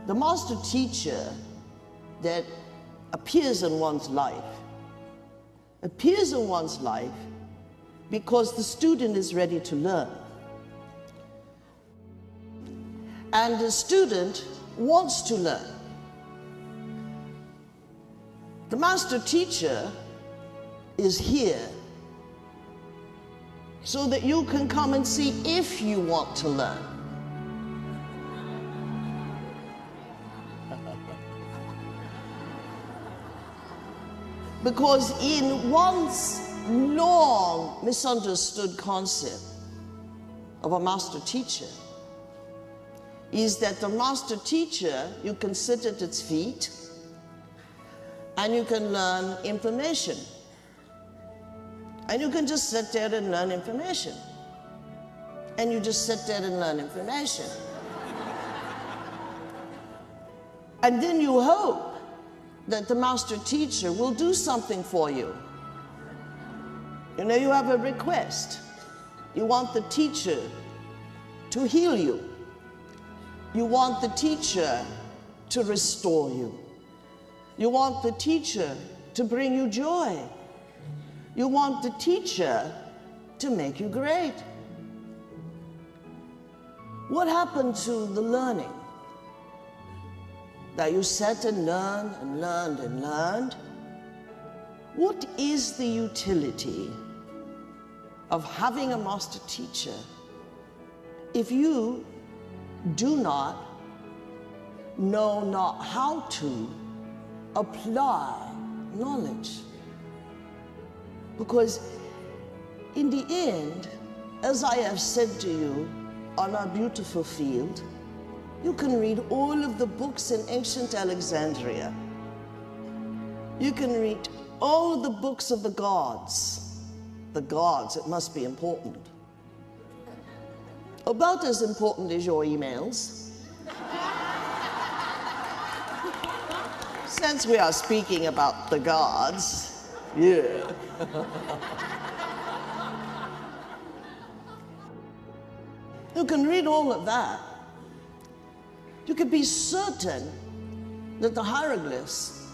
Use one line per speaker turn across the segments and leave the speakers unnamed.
the master teacher that appears in one's life because the student is ready to learn. And the student wants to learn. The master teacher is here so that you can come and see if you want to learn. Because in one's long misunderstood concept of a master teacher is that the master teacher, you can sit at its feet and you can learn information. And you can just sit there and learn information. And you just sit there and learn information. And then you hope that the master teacher will do something for you. You know, you have a request. You want the teacher to heal you. You want the teacher to restore you. You want the teacher to bring you joy. You want the teacher to make you great. What happened to the learning? That you sat and learned and learned and learned? What is the utility of having a master teacher if you do not know how to apply knowledge? Because in the end, as I have said to you on our beautiful field, you can read all of the books in ancient Alexandria. You can read all the books of the gods. The gods, it must be important. About as important as your emails. Since we are speaking about the gods, yeah. You can read all of that. You can be certain that the hieroglyphs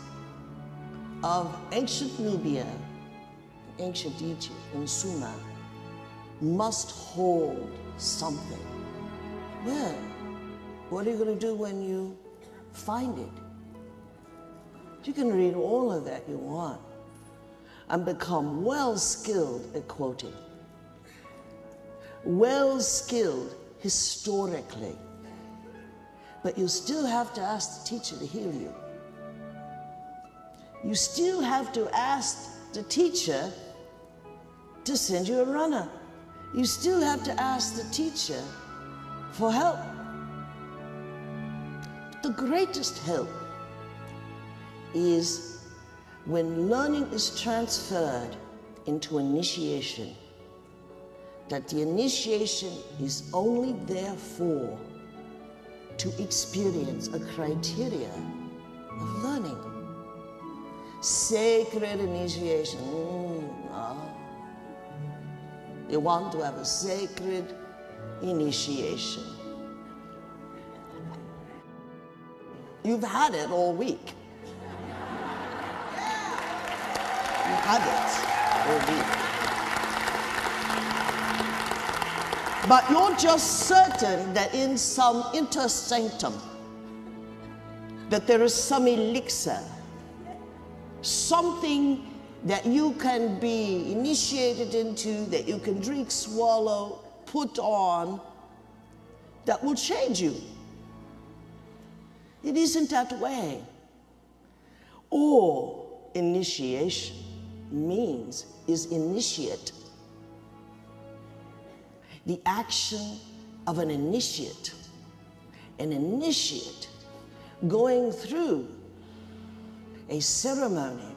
of ancient Nubia, ancient Egypt, and Sumer must hold something. Well, what are you going to do when you find it? You can read all of that you want and become well skilled at quoting, well skilled historically. But you still have to ask the teacher to heal you. You still have to ask the teacher to send you a runner. You still have to ask the teacher for help. The greatest help is when learning is transferred into initiation, that the initiation is only there for to experience a criteria of learning. Sacred initiation. You want to have a sacred initiation. You've had it all week. You've had it all week. But you're just certain that in some intersanctum, that there is some elixir, something that you can be initiated into, that you can drink, swallow, put on, that will change you. It isn't that way. All initiation means is initiate. The action of an initiate going through a ceremony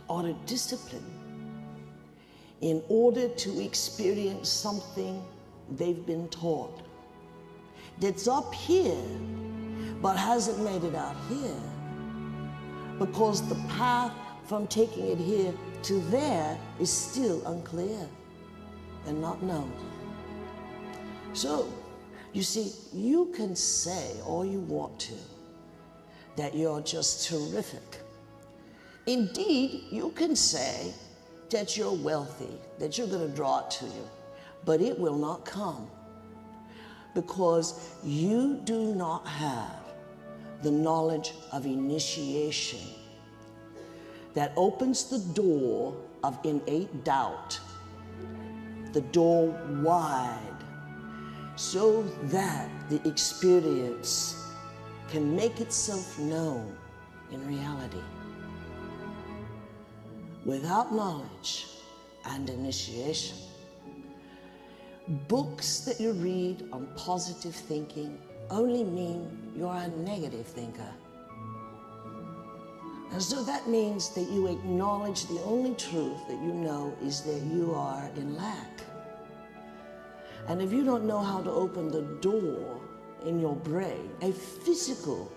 or a discipline in order to experience something they've been taught that's up here but hasn't made it out here because the path from taking it here to there is still unclear and not known. So You see, you can say all you want to, that you're just terrific. Indeed, you can say that you're wealthy, that you're going to draw it to you, but it will not come because you do not have the knowledge of initiation that opens the door of innate doubt, the door wide, so that the experience can make itself known in reality. Without knowledge and initiation, books that you read on positive thinking only mean you're a negative thinker. And so that means that you acknowledge the only truth that you know is that you are in lack. And if you don't know how to open the door in your brain, a physical,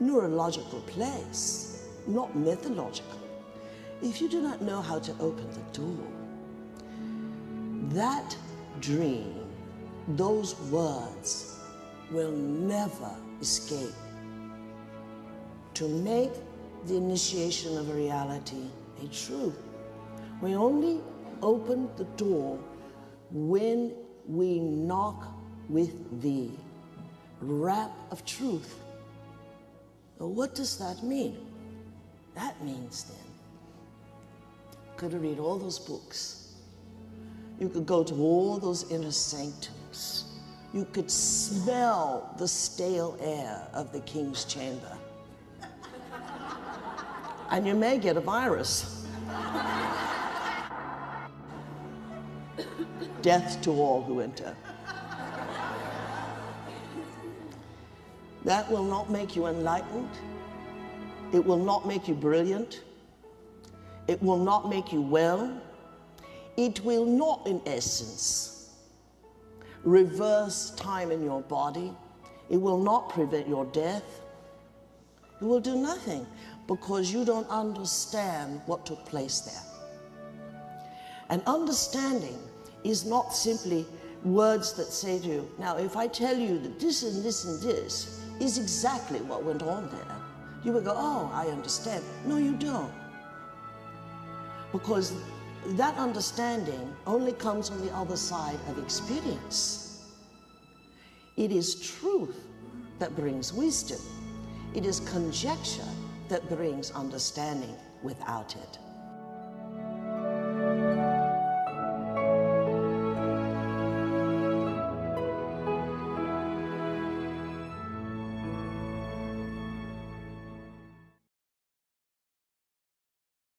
neurological place, not mythological, if you do not know how to open the door, that dream, those words will never escape. To make the initiation of a reality a truth, we only open the door when we knock with the rap of truth. Now, what does that mean? That means then, you could read all those books. You could go to all those inner sanctums. You could smell the stale air of the king's chamber. And you may get a virus. Death to all who enter. That will not make you enlightened. It will not make you brilliant. It will not make you well. It will not, in essence, reverse time in your body. It will not prevent your death. It will do nothing because you don't understand what took place there. And understanding is not simply words that say to you, now if I tell you that this and this and this is exactly what went on there, you will go, oh, I understand. No, you don't. Because that understanding only comes on the other side of experience. It is truth that brings wisdom. It is conjecture that brings understanding without it.